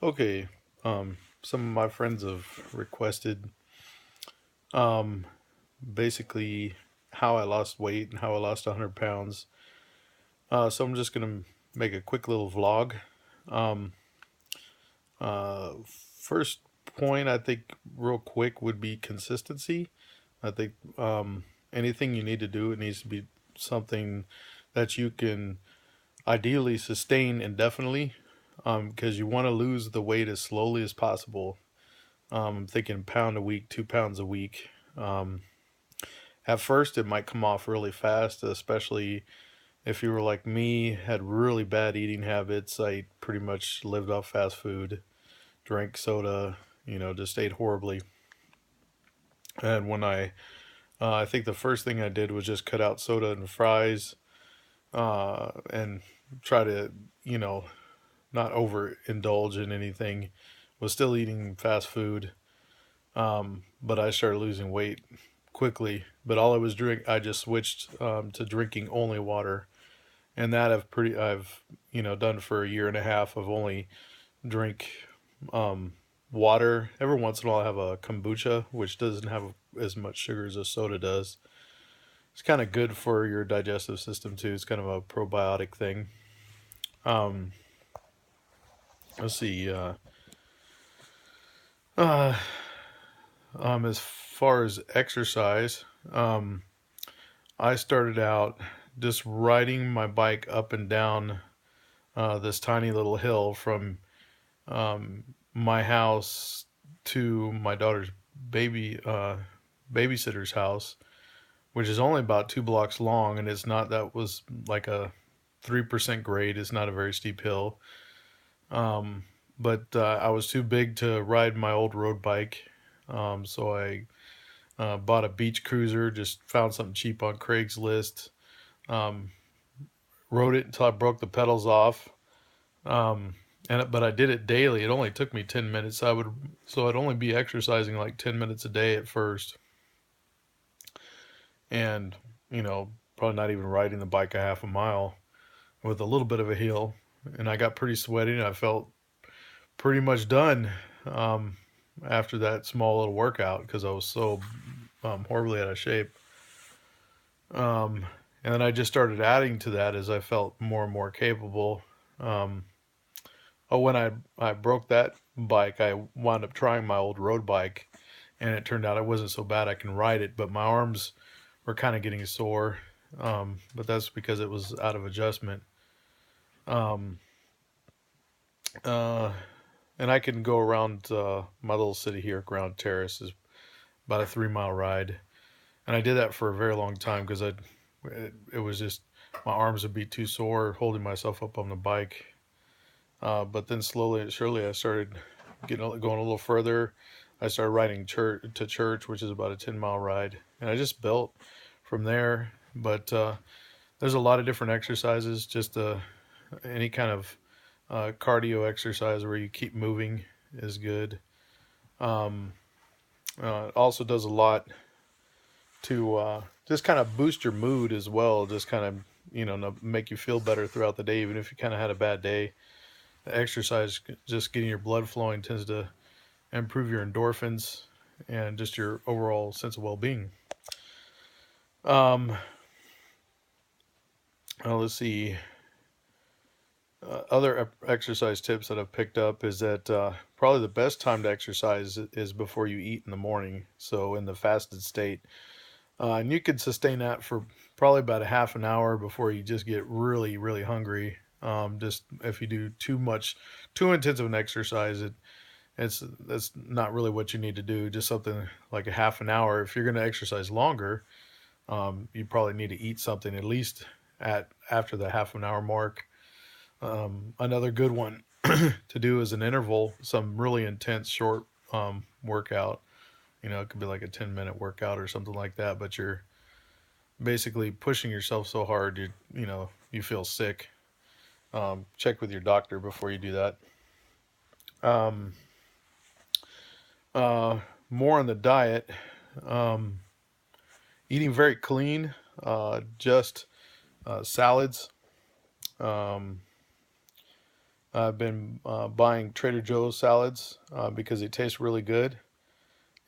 Okay, some of my friends have requested um, basically how I lost weight and how I lost 100 pounds. So I'm just gonna make a quick little vlog. Um, First point, I think, real quick, would be consistency. I think anything you need to do, it needs to be something that you can ideally sustain indefinitely, because you want to lose the weight as slowly as possible. I'm thinking pound a week, 2 pounds a week. Um, at first, it might come off really fast, especially if you were like me, had really bad eating habits. I pretty much lived off fast food, drank soda, just ate horribly. And I think the first thing I did was just cut out soda and fries, and try to, you know, not overindulge in anything. Was still eating fast food, but I started losing weight quickly. But all I was drink, I just switched to drinking only water, and that I've done for a year and a half. I've only drink um, water. Every once in a while, I have a kombucha, which doesn't have as much sugar as a soda does. It's kind of good for your digestive system too. It's kind of a probiotic thing. Um, let's see. Uh, as far as exercise, um, I started out just riding my bike up and down this tiny little hill from my house to my daughter's baby babysitter's house, which is only about 2 blocks long, and it's not that was like a 3% grade. It's not a very steep hill. Um, but I was too big to ride my old road bike, so I bought a beach cruiser. Just found something cheap on Craigslist. Um, Rode it until I broke the pedals off. Um, but I did it daily. It only took me 10 minutes. So I'd only be exercising like 10 minutes a day at first, and probably not even riding the bike a half a mile with a little bit of a hill. And I got pretty sweaty, and I felt pretty much done um, after that small little workout because I was so horribly out of shape. Um, and then I just started adding to that as I felt more and more capable. Um, when I broke that bike, I wound up trying my old road bike, and it turned out it wasn't so bad. I can ride it, but my arms were kind of getting sore. But that's because it was out of adjustment. Um, uh, and I can go around my little city here, Ground Terrace is about a 3 mile ride, and I did that for a very long time because it was just my arms would be too sore holding myself up on the bike. But then slowly and surely, I started going a little further. I started riding church, which is about a 10 mile ride, and I just built from there. But there's a lot of different exercises. Just any kind of cardio exercise where you keep moving is good. Um, it also does a lot to just kind of boost your mood as well. Just kind of make you feel better throughout the day, even if you kind of had a bad day. The exercise, just getting your blood flowing, tends to improve your endorphins and just your overall sense of well-being. Um, let's see. Other exercise tips that I've picked up is that probably the best time to exercise is before you eat in the morning. So in the fasted state, and you could sustain that for probably about a half an hour before you just get really, really hungry. Just if you do too intensive an exercise, that's not really what you need to do. Just something like a half an hour. If you're going to exercise longer, you probably need to eat something at least at after the half an hour mark. Another good one to do is an interval, some really intense short workout. It could be like a 10-minute workout or something like that, but you're basically pushing yourself so hard you feel sick. Check with your doctor before you do that. Um, uh, More on the diet. Um, Eating very clean, just salads, um, I've been buying Trader Joe's salads because they taste really good,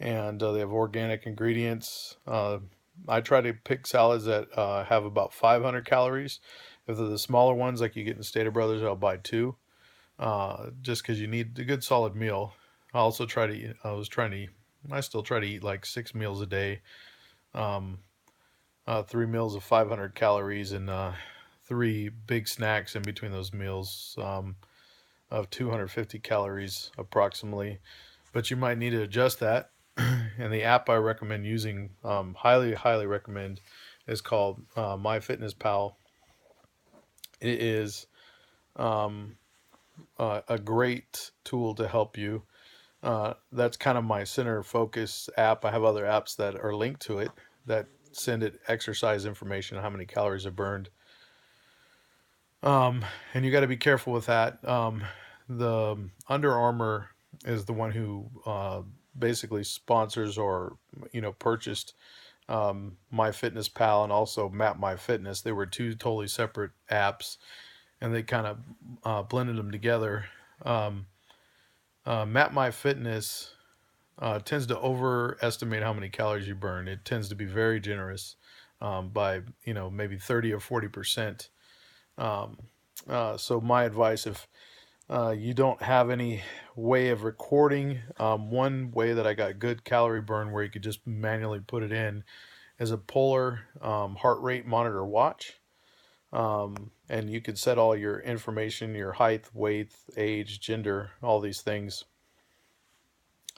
and they have organic ingredients. I try to pick salads that have about 500 calories. If they're the smaller ones, like you get in Stater Brothers, I'll buy two, just because you need a good solid meal. I also try to eat, I still try to eat like 6 meals a day, um, 3 meals of 500 calories, and three big snacks in between those meals of 250 calories approximately. But you might need to adjust that. And the app I recommend using, highly recommend, is called MyFitnessPal. It is um, a great tool to help you. That's kind of my center focus app. I have other apps that are linked to it that send it exercise information, how many calories are burned. And you got to be careful with that. The Under Armour is the one who basically sponsors or purchased MyFitnessPal and also MapMyFitness. They were two totally separate apps, and they kind of blended them together. Um, MapMyFitness tends to overestimate how many calories you burn. It tends to be very generous by maybe 30 or 40%. Um, so my advice, if you don't have any way of recording, one way that I got good calorie burn where you could just manually put it in is a Polar heart rate monitor watch. And you could set all your information, your height, weight, age, gender, all these things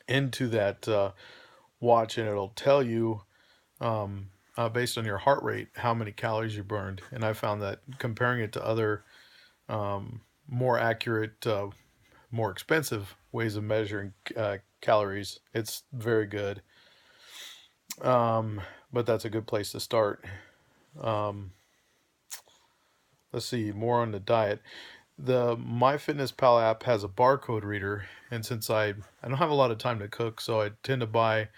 into that watch, and it'll tell you based on your heart rate how many calories you burned. And I found that comparing it to other more accurate, more expensive ways of measuring calories, it's very good. Um, but that's a good place to start. Um, let's see more on the diet. The MyFitnessPal app has a barcode reader, and since I don't have a lot of time to cook, so I tend to buy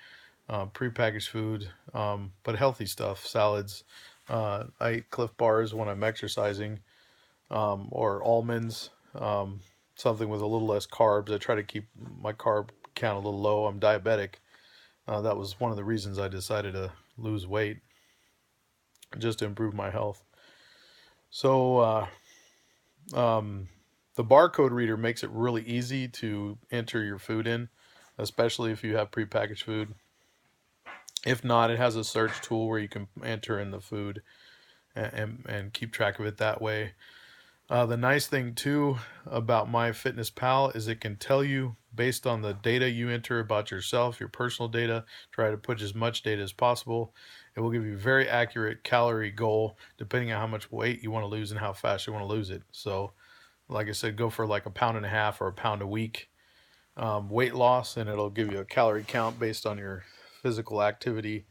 prepackaged food, but healthy stuff, salads. I eat Cliff Bars when I'm exercising, or almonds, something with a little less carbs. I try to keep my carb count a little low. I'm diabetic. That was one of the reasons I decided to lose weight, just to improve my health. So um, the barcode reader makes it really easy to enter your food in, especially if you have prepackaged food. If not, it has a search tool where you can enter in the food and keep track of it that way. The nice thing too about MyFitnessPal is it can tell you based on the data you enter about yourself, your personal data. Try to put as much data as possible. It will give you a very accurate calorie goal depending on how much weight you want to lose and how fast you want to lose it. So, like I said, go for like a pound and a half or a pound a week weight loss, and it'll give you a calorie count based on your physical activity.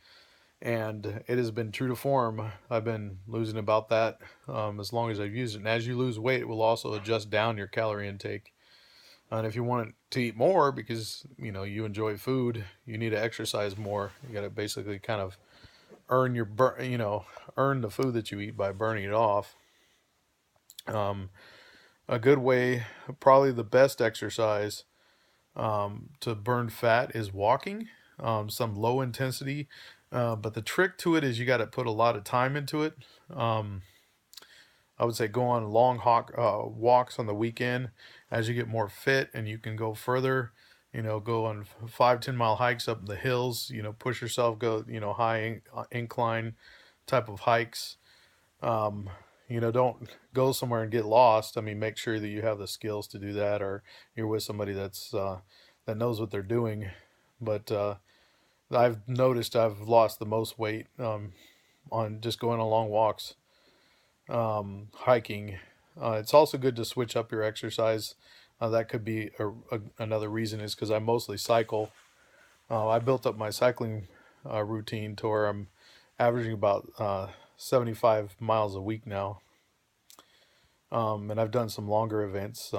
And it has been true to form. I've been losing about that as long as I've used it. And as you lose weight, it will also adjust down your calorie intake. And if you want to eat more because you enjoy food, you need to exercise more. You got to basically kind of earn earn the food that you eat by burning it off. Um, a good way, probably the best exercise to burn fat is walking, some low intensity. But the trick to it is you got to put a lot of time into it. Um, I would say go on long walks on the weekend as you get more fit and you can go further. Go on 5-10 mile hikes up the hills. Push yourself. Go high incline type of hikes. Um, don't go somewhere and get lost. I mean, make sure that you have the skills to do that, or you're with somebody that knows what they're doing. But I've noticed I've lost the most weight on just going on long walks, hiking. It's also good to switch up your exercise. That could be another reason is because I mostly cycle. I built up my cycling routine to where I'm averaging about 75 miles a week now. And I've done some longer events,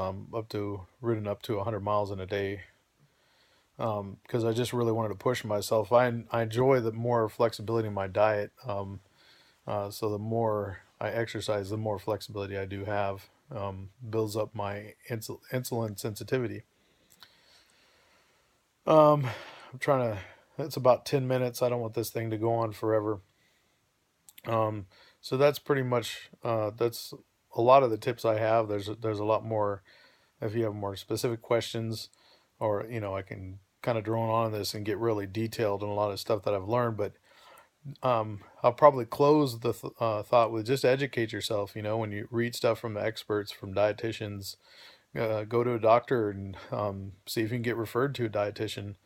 ridden up to 100 miles in a day, because I just really wanted to push myself. I enjoy the more flexibility in my diet. So the more I exercise, the more flexibility I do have. builds up my insulin sensitivity. I'm trying to. It's about 10 minutes. I don't want this thing to go on forever. Um, so that's pretty much that's a lot of the tips I have. There's a lot more. If you have more specific questions, or I can kind of drone on this and get really detailed on a lot of stuff that I've learned. But I'll probably close the thought with just educate yourself. When you read stuff from the experts, from dietitians, go to a doctor and see if you can get referred to a dietitian.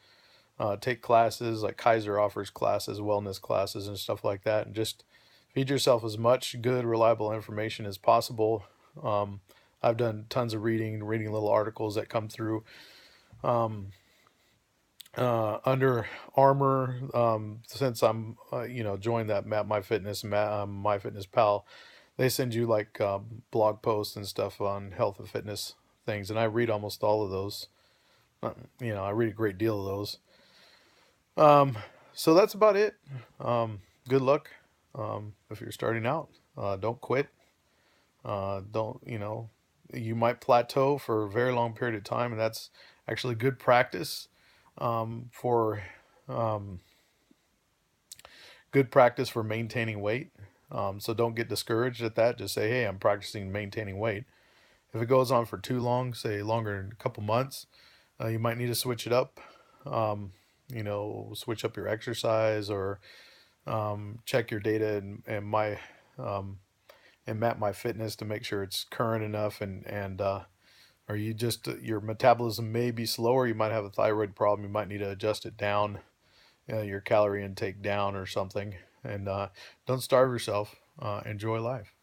Take classes like Kaiser offers classes, wellness classes, and stuff like that, and just feed yourself as much good, reliable information as possible. Um, I've done tons of reading little articles that come through. Um, Under Armour, since I'm, joined that My Fitness Pal, they send you like blog posts and stuff on health and fitness things, and I read almost all of those. I read a great deal of those. Um, so that's about it. Good luck. If you're starting out, don't quit. Don't, you might plateau for a very long period of time, and that's actually good practice for um, maintaining weight. So don't get discouraged at that. Just say, hey, I'm practicing maintaining weight. If it goes on for too long, say longer than a couple months, you might need to switch it up. Um, Switch up your exercise, or check your data um, and map my fitness to make sure it's current enough, and or you just your metabolism may be slower. You might have a thyroid problem. You might need to adjust it down, your calorie intake down or something. And don't starve yourself. Enjoy life.